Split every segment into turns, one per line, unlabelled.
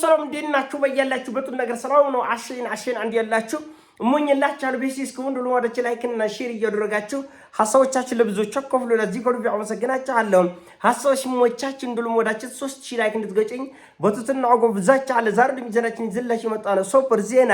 ሰላም እንዴናችሁ? በያላችሁበት ነገር ሰላም ነው። አሽን አንድ ያላችሁ እሞኝላችኋለሁ። ቤሲስ ከወንዱ ለወደች ላይክ እና ሼር እያደረጋችሁ ሐሳቦቻችን ለብዙዎች አከፍሉ። ለዚህ ኮልቪ አመሰግናችኋለሁ። ሐሳቦች ሞቻችን እንድሉም ወዳችን 3000 ላይክ እንድትገጨኝ በትትና አጎብዛች አለ። ዛሬ እንደሚዘናችን ዝላሽ የመጣ ነው ሱፐር ዜና።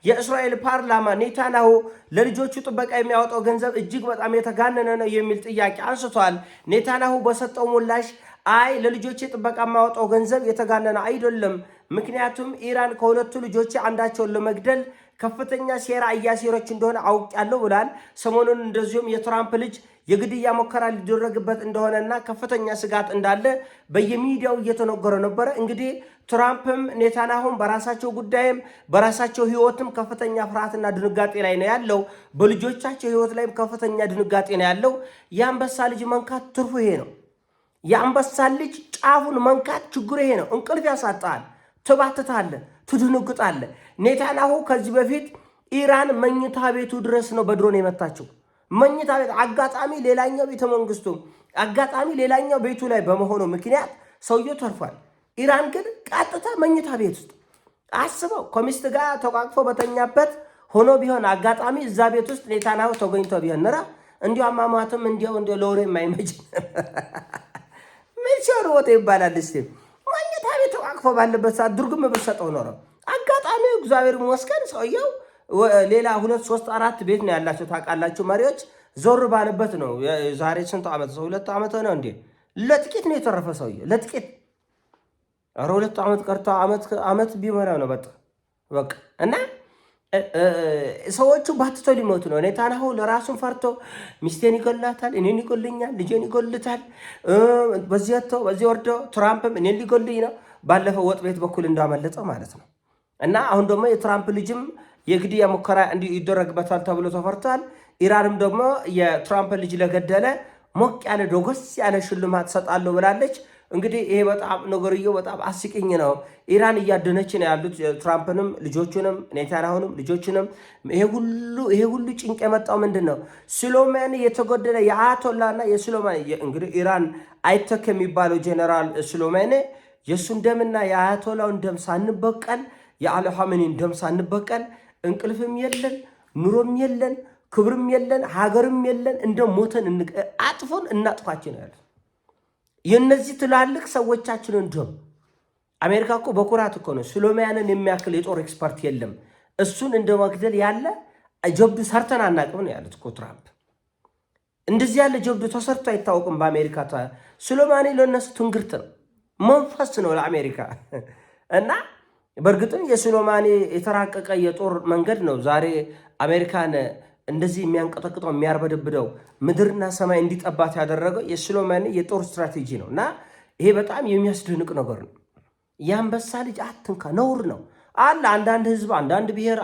የእስራኤል ፓርላማ ኔታንያሁ ለልጆቹ ጥበቃ የሚያወጣው ገንዘብ እጅግ በጣም የተጋነነ ነው የሚል ጥያቄ አንስቷል። ኔታንያሁ በሰጠው ምላሽ አይ ለልጆቼ ጥበቃ የማወጣው ገንዘብ የተጋነነ አይደለም፣ ምክንያቱም ኢራን ከሁለቱ ልጆቼ አንዳቸውን ለመግደል ከፍተኛ ሴራ እያሴረች እንደሆነ አውቃለሁ ብሏል። ሰሞኑን እንደዚሁም የትራምፕ ልጅ የግድያ ሙከራ ሊደረግበት እንደሆነና ከፍተኛ ስጋት እንዳለ በየሚዲያው እየተነገረ ነበረ። እንግዲህ ትራምፕም ኔታንያሁም በራሳቸው ጉዳይም በራሳቸው ህይወትም ከፍተኛ ፍርሃትና ድንጋጤ ላይ ነው ያለው። በልጆቻቸው ህይወት ላይም ከፍተኛ ድንጋጤ ነው ያለው። የአንበሳ ልጅ መንካት ትርፉ ይሄ ነው። የአንበሳ ልጅ ጫፉን መንካት ችግሩ ይሄ ነው። እንቅልፍ ያሳጣል፣ ትባትታለ፣ ትድንግጣለ። ኔታንያሁ ከዚህ በፊት ኢራን መኝታ ቤቱ ድረስ ነው በድሮን የመታቸው። መኝታ ቤት አጋጣሚ ሌላኛው ቤተ መንግስቱ አጋጣሚ ሌላኛው ቤቱ ላይ በመሆኑ ምክንያት ሰውየው ተርፏል። ኢራን ግን ቀጥታ መኝታ ቤት ውስጥ አስበው ከሚስት ጋር ተቃቅፎ በተኛበት ሆኖ ቢሆን አጋጣሚ እዛ ቤት ውስጥ ኔታንያሁ ተገኝቶ ቢሆን ነራ እንዲሁ አማማትም እንዲሁ ለወሬ የማይመጅ ምን ሲሆን ወጥ ይባላል። እስቲ መኝታ ቤት ተቃቅፎ ባለበት ሰዓት ድርግም በሰጠው ኖሮ አጋጣሚ እግዚአብሔር ይመስገን ሰውየው ሌላ 2 3 4 ቤት ነው ያላቸው ታውቃላችሁ። መሪዎች ዞር ባለበት ነው። ዛሬ ስንት ዓመት ሰው 2 ዓመት ነው እንዴ? ለጥቂት ነው የተረፈ ሰውየው ለጥቂት 2 ዓመት ቀርቶ ዓመት ቢሞላው ነው በቃ እና ሰዎቹ ባትተው ሊሞቱ ነው። ኔታንያሁ ለራሱን ፈርቶ ሚስቴን ይገላታል፣ እኔን ይገሉኛል፣ ልጄን ይገሉታል፣ በዚህ ወርዶ ትራምፕም እኔን ሊገሉኝ ነው። ባለፈው ወጥ ቤት በኩል እንዳመለጠው ማለት ነው። እና አሁን ደግሞ የትራምፕ ልጅም የግድያ ሙከራ ይደረግበታል ተብሎ ተፈርቷል። ኢራንም ደግሞ የትራምፕ ልጅ ለገደለ ሞቅ ያለ ዶጎስ ያለ ሽልማት ሰጣለሁ ብላለች። እንግዲህ ይሄ በጣም ነገርየው በጣም አስቂኝ ነው። ኢራን እያደነች ነው ያሉት ትራምፕንም ልጆቹንም ኔታንያሁንም ልጆቹንም። ይሄ ሁሉ ጭንቅ የመጣው ምንድን ነው? ሱሌማኒ የተጎደለ የአያቶላና የሱሌማኒ እንግዲህ ኢራን አይተክ የሚባለው ጄኔራል ሱሌማኒ የእሱን ደምና የአያቶላውን ደም ሳንበቀል የአሊ ኻሜኒን ደም ሳንበቀል እንቅልፍም የለን ኑሮም የለን ክብርም የለን ሀገርም የለን እንደ ሞተን አጥፎን እናጥፋችን ያለ የነዚህ ትላልቅ ሰዎቻችንን ደም አሜሪካ እኮ በኩራት እኮ ነው ሱሌማንን የሚያክል የጦር ኤክስፐርት የለም። እሱን እንደ መግደል ያለ ጀብዱ ሰርተን አናቅም ነው ያሉት እኮ ትራምፕ። እንደዚህ ያለ ጀብዱ ተሰርቶ አይታወቅም በአሜሪካ። ሱሌማኒ ለነሱ ትንግርት ነው፣ መንፈስ ነው ለአሜሪካ። እና በእርግጥም የሱሌማኒ የተራቀቀ የጦር መንገድ ነው ዛሬ አሜሪካን እንደዚህ የሚያንቀጠቅጠው የሚያርበደብደው ምድርና ሰማይ እንዲጠባት ያደረገው የሱሌማኒ የጦር ስትራቴጂ ነው። እና ይሄ በጣም የሚያስደንቅ ነገር ነው። የአንበሳ ልጅ አትንካ፣ ነውር ነው አለ። አንዳንድ ህዝብ፣ አንዳንድ ብሔር፣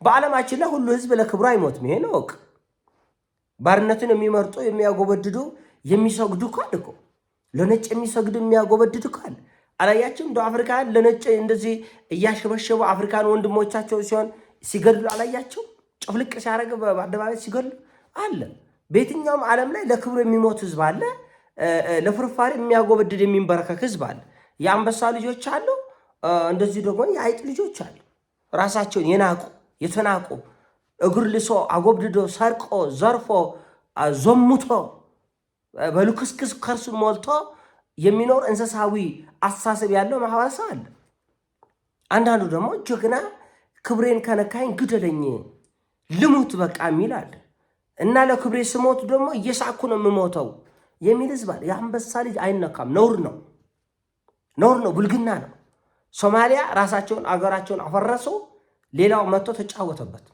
በዓለማችን ላይ ሁሉ ህዝብ ለክብሩ አይሞትም። ይሄ ነው እኮ ባርነትን የሚመርጡ የሚያጎበድዱ የሚሰግዱ ካል እኮ ለነጭ የሚሰግዱ የሚያጎበድዱ ካል አላያችሁም? እንደ አፍሪካን ለነጭ እንደዚህ እያሸበሸቡ አፍሪካን ወንድሞቻቸው ሲሆን ሲገድሉ አላያቸው? ጭፍልቅ ሲያደርግ በአደባባይ ሲገሉ አለ። በየትኛውም ዓለም ላይ ለክብሩ የሚሞት ህዝብ አለ፣ ለፍርፋሪ የሚያጎበድድ የሚንበረከክ ህዝብ አለ። የአንበሳ ልጆች አሉ፣ እንደዚህ ደግሞ የአይጥ ልጆች አሉ። ራሳቸውን የናቁ የተናቁ እግር ልሶ አጎብድዶ ሰርቆ ዘርፎ ዘሙቶ በልክስክስ ከርሱን ሞልቶ የሚኖር እንስሳዊ አስተሳሰብ ያለው ማህበረሰብ አለ። አንዳንዱ ደግሞ ጀግና ክብሬን ከነካኝ ግደለኝ ልሙት በቃ የሚል አለ። እና ለክብሬ ስሞት ደግሞ እየሳኩ ነው የምሞተው የሚል ህዝብ አለ። የአንበሳ ልጅ አይነካም። ነውር ነው፣ ብልግና ነው። ሶማሊያ ራሳቸውን አገራቸውን አፈረሱ፣ ሌላው መጥቶ ተጫወተበት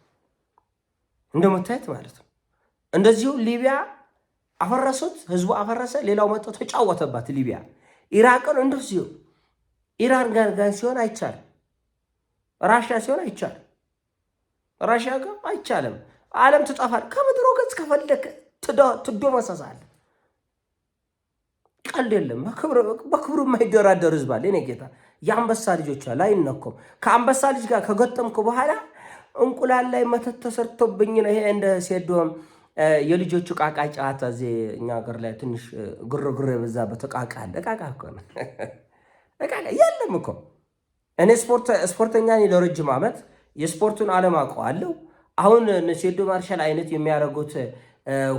እንደምታየት ማለት ነው። እንደዚሁ ሊቢያ አፈረሱት፣ ህዝቡ አፈረሰ፣ ሌላው መጥቶ ተጫወተበት ሊቢያ። ኢራቅን እንደዚሁ ኢራን ጋር ሲሆን አይቻልም፣ ራሽያ ሲሆን አይቻልም፣ ራሽያ ጋር አይቻልም። ዓለም ትጠፋል። ከምድሮ ገጽ ከፈለክ ትዶመሰሳለህ። ቀልድ የለም። በክብሩ የማይደራደር ህዝብ አለ። እኔ ጌታ የአንበሳ ልጆች አለ፣ አይነኩም። ከአንበሳ ልጅ ጋር ከገጠምኩ በኋላ እንቁላል ላይ መተት ተሰርቶብኝ ነው። ይሄ እንደ ሴዶም የልጆቹ ቃቃ ጨዋታ እዚህ እኛ ሀገር ላይ ትንሽ ግርግር የበዛበት ቃቃ አለ። ቃቃ እኮ ነው። ቃቃ የለም እኮ እኔ ስፖርተኛ ነኝ ለረጅም ዓመት የስፖርቱን ዓለም አውቀዋለሁ። አሁን ሴዶ ማርሻል አይነት የሚያደርጉት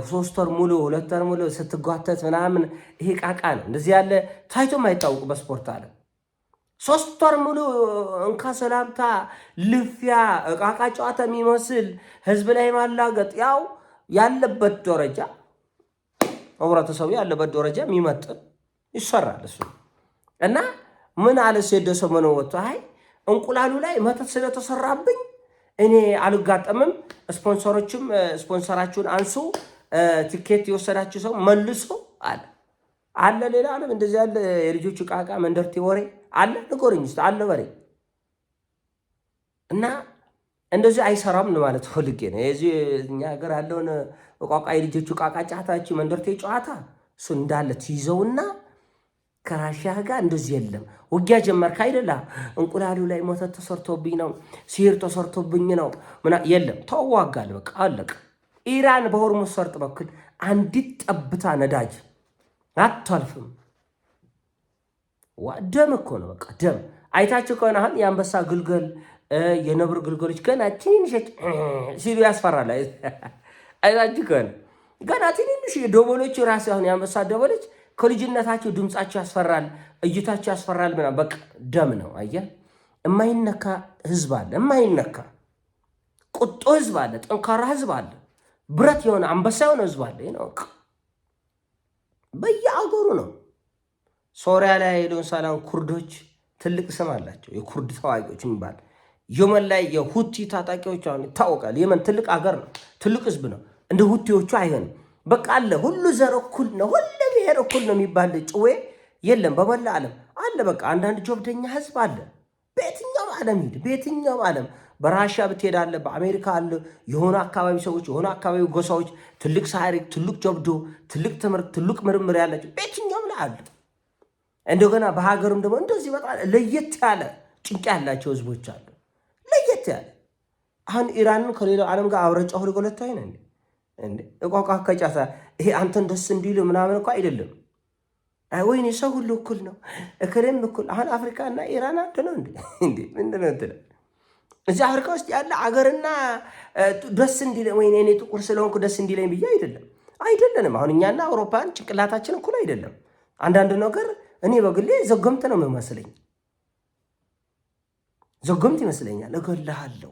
3 ወር ሙሉ 2 ወር ሙሉ ስትጓተት ምናምን ይሄ ቃቃ ነው። እንደዚህ ያለ ታይቶም አይታወቁ በስፖርት ዓለም 3 ወር ሙሉ እንካ ሰላምታ፣ ልፊያ፣ እቃቃ ጨዋታ የሚመስል ህዝብ ላይ ማላገጥ ያው ያለበት ደረጃ ህብረተሰቡ ያለበት ደረጃ የሚመጥን ይሰራል እሱ እና ምን አለ ሴዶ ሰሞኑ ወጥቶ አይ እንቁላሉ ላይ መተት ስለተሰራብኝ እኔ አልጋጠምም፣ ስፖንሰሮችም ስፖንሰራችሁን አንሱ፣ ቲኬት የወሰዳችሁ ሰው መልሶ አለ ሌላ ዓለም እንደዚህ ያለ የልጆቹ ቃቃ መንደርቲ ወሬ አለ ንጎርኝ ውስጥ አለ ወሬ እና እንደዚህ አይሰራም ማለት ፈልጌ ነው። የዚህ እኛ ሀገር ያለውን ቋቋ የልጆቹ ቃቃ ጫታችሁ መንደርቲ ጨዋታ እሱ እንዳለ ትይዘውና ከራሽያ ጋር እንደዚህ የለም። ውጊያ ጀመርክ አይደላ? እንቁላሉ ላይ ሞተት ተሰርቶብኝ ነው፣ ሲር ተሰርቶብኝ ነው የለም። ተዋጋል፣ በቃ አለቀ። ኢራን በሆርሙዝ ሰርጥ በኩል አንዲት ጠብታ ነዳጅ አታልፍም። ደም እኮ ነው፣ በቃ ደም። አይታችሁ ከሆነ አሁን የአንበሳ ግልገል የነብር ግልገሎች ገና ትንሽ ሲሉ ያስፈራል። አይታችሁ ከሆነ ገና ትንሽ ደቦሎች ራሱ አሁን የአንበሳ ደቦሎች ከልጅነታቸው ድምጻቸው ያስፈራል፣ እይታቸው ያስፈራል። ምናምን በቃ ደም ነው። አየህ፣ የማይነካ ህዝብ አለ፣ የማይነካ ቁጡ ህዝብ አለ፣ ጠንካራ ህዝብ አለ፣ ብረት የሆነ አንበሳ የሆነ ህዝብ አለ። ነው በየአገሩ ነው። ሶሪያ ላይ ለምሳሌ ኩርዶች ትልቅ ስም አላቸው፣ የኩርድ ተዋጊዎች የሚባል የመን ላይ የሁቲ ታጣቂዎች አሁን ይታወቃል። የመን ትልቅ አገር ነው፣ ትልቅ ህዝብ ነው። እንደ ሁቲዎቹ አይሆንም። በቃ አለ ሁሉ ዘር እኩል ነው፣ ሁሉ ብሔር እኩል ነው የሚባል ጭዌ የለም በመላ ዓለም አለ። በቃ አንዳንድ ጆብደኛ ህዝብ አለ። በየትኛውም ዓለም ሂድ፣ በየትኛውም ዓለም በራሽያ ብትሄድ አለ፣ በአሜሪካ አለ። የሆነ አካባቢ ሰዎች፣ የሆነ አካባቢ ጎሳዎች ትልቅ ታሪክ፣ ትልቅ ጆብዶ፣ ትልቅ ትምህርት፣ ትልቅ ምርምር ያላቸው በየትኛውም ላይ አለ። እንደገና በሀገርም ደግሞ እንደዚህ በጣም ለየት ያለ ጭንቅ ያላቸው ህዝቦች አሉ። ለየት ያለ አሁን ኢራንን ከሌላው ዓለም ጋር አብረጫው ልጎለታ አይነ እንዴ እቋቋ ከጫታ ይሄ አንተን ደስ እንዲሉ ምናምን እኮ አይደለም። ወይኔ ሰው ሁሉ እኩል ነው፣ እከሌም እኩል። አሁን አፍሪካና ኢራን አንድ ነው እንዴ? ምንድን ነው እንትለ እዚህ አፍሪካ ውስጥ ያለ አገርና ደስ እንዲለኝ ወይኔ እኔ ጥቁር ስለሆንኩ ደስ እንዲለኝ ብዬ አይደለንም። አሁን እኛና አውሮፓን ጭንቅላታችን እኩል አይደለም። አንዳንድ ነገር እኔ በግሌ ዘገምት ነው የሚመስለኝ፣ ዘገምት ይመስለኛል። እገልሃለሁ፣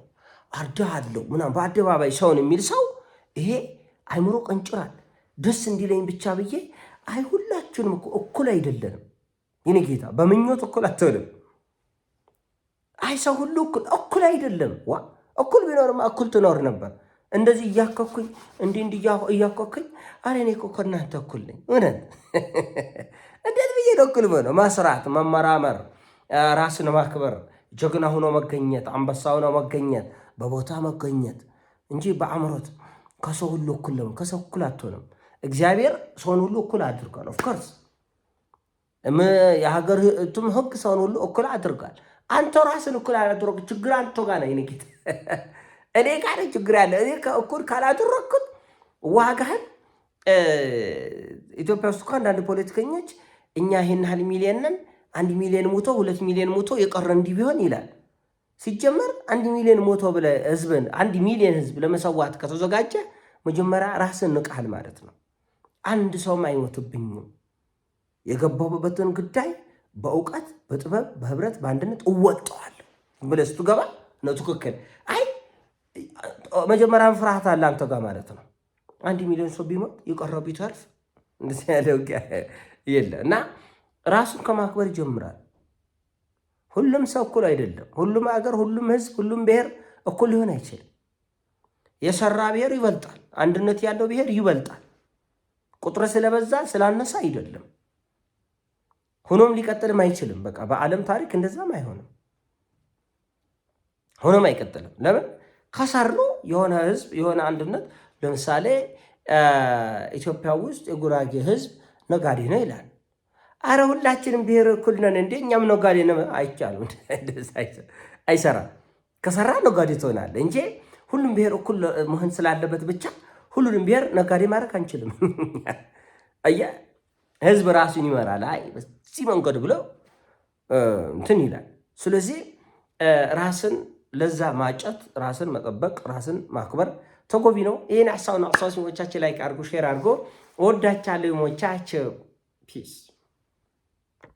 አርዳሃለሁ ምናምን በአደባባይ ሰውን የሚል ሰው ይሄ አይምሮ ቀንጭራል። ደስ እንዲለኝ ብቻ ብዬ አይ ሁላችሁንም እኩል አይደለንም። የኔ ጌታ በምኞት እኩል አትሆንም። አይ ሰው ሁሉ እኩል አይደለም። እኩል ቢኖርማ እኩል ትኖር ነበር። እንደዚህ እያከኩኝ እንዲህ እያከኩኝ አረ እኔ እኮ ከእናንተ እኩል ነኝ። እውነት እንዴት ብዬ ነው እኩል ነው? መስራት፣ መመራመር፣ ራስን ማክበር፣ ጀግና ሆኖ መገኘት፣ አንበሳ ሆኖ መገኘት፣ በቦታ መገኘት እንጂ በአምሮት ከሰው ሁሉ እኩል ነው። ከሰው እኩል አትሆንም። እግዚአብሔር ሰውን ሁሉ እኩል አድርጓል። ኦፍኮርስ የሀገር ህግ ሰውን ሁሉ እኩል አድርጓል። አንተ ራስን እኩል አላደረግ። ችግር አንተ ጋር ነው። ይንቂት እኔ ጋር ችግር ያለ እኔ እኩል ካላደረግኩት ዋጋህን ኢትዮጵያ ውስጥ እኮ አንዳንድ ፖለቲከኞች እኛ ይሄን ያህል ሚሊዮን ነን፣ 1 ሚሊዮን ሞቶ 2 ሚሊዮን ሞቶ የቀረ እንዲህ ቢሆን ይላል። ሲጀመር 1 ሚሊዮን ሞቶ ብለህ ህዝብን 1 ሚሊዮን ህዝብ ለመሰዋት ከተዘጋጀ መጀመሪያ ራስን ንቃል ማለት ነው። አንድ ሰውም አይሞትብኝም፣ የገባሁበትን ጉዳይ በእውቀት በጥበብ በህብረት በአንድነት እወጣዋለሁ ብለህ ስትገባ ነው ትክክል። አይ መጀመሪያም ፍርሃት አለ አንተ ጋር ማለት ነው። 1 ሚሊዮን ሰው ቢሞት የቀረው ቢተርፍ እንደዚህ ያለው የለ እና ራሱን ከማክበር ይጀምራል። ሁሉም ሰው እኩል አይደለም። ሁሉም አገር፣ ሁሉም ህዝብ፣ ሁሉም ብሔር እኩል ሊሆን አይችልም። የሰራ ብሔር ይበልጣል። አንድነት ያለው ብሔር ይበልጣል። ቁጥር ስለበዛ ስላነሳ አይደለም። ሆኖም ሊቀጥልም አይችልም። በቃ በዓለም ታሪክ እንደዛም አይሆንም። ሆኖም አይቀጥልም። ለምን? ከሰሩ የሆነ ህዝብ የሆነ አንድነት ለምሳሌ ኢትዮጵያ ውስጥ የጉራጌ ህዝብ ነጋዴ ነው ይላል። አረ ሁላችንም ብሔር እኩል ነን እንዴ? እኛም ነጋዴ ነው። አይቻልም፣ አይሰራም። ከሰራ ነጋዴ ትሆናለህ እንጂ ሁሉም ብሔር እኩል መሆን ስላለበት ብቻ ሁሉንም ብሔር ነጋዴ ማድረግ አንችልም። አየህ፣ ህዝብ ራሱን ይመራል። አይ በዚህ መንገድ ብሎ እንትን ይላል። ስለዚህ ራስን ለዛ ማጨት፣ ራስን መጠበቅ፣ ራስን ማክበር ተገቢ ነው። ይህን ሀሳብ ነው። ሀሳብ ሲሞቻችን ላይ አድርጎ ሼር አድርጎ ወዳቻለሁ። ሞቻቸው ፒስ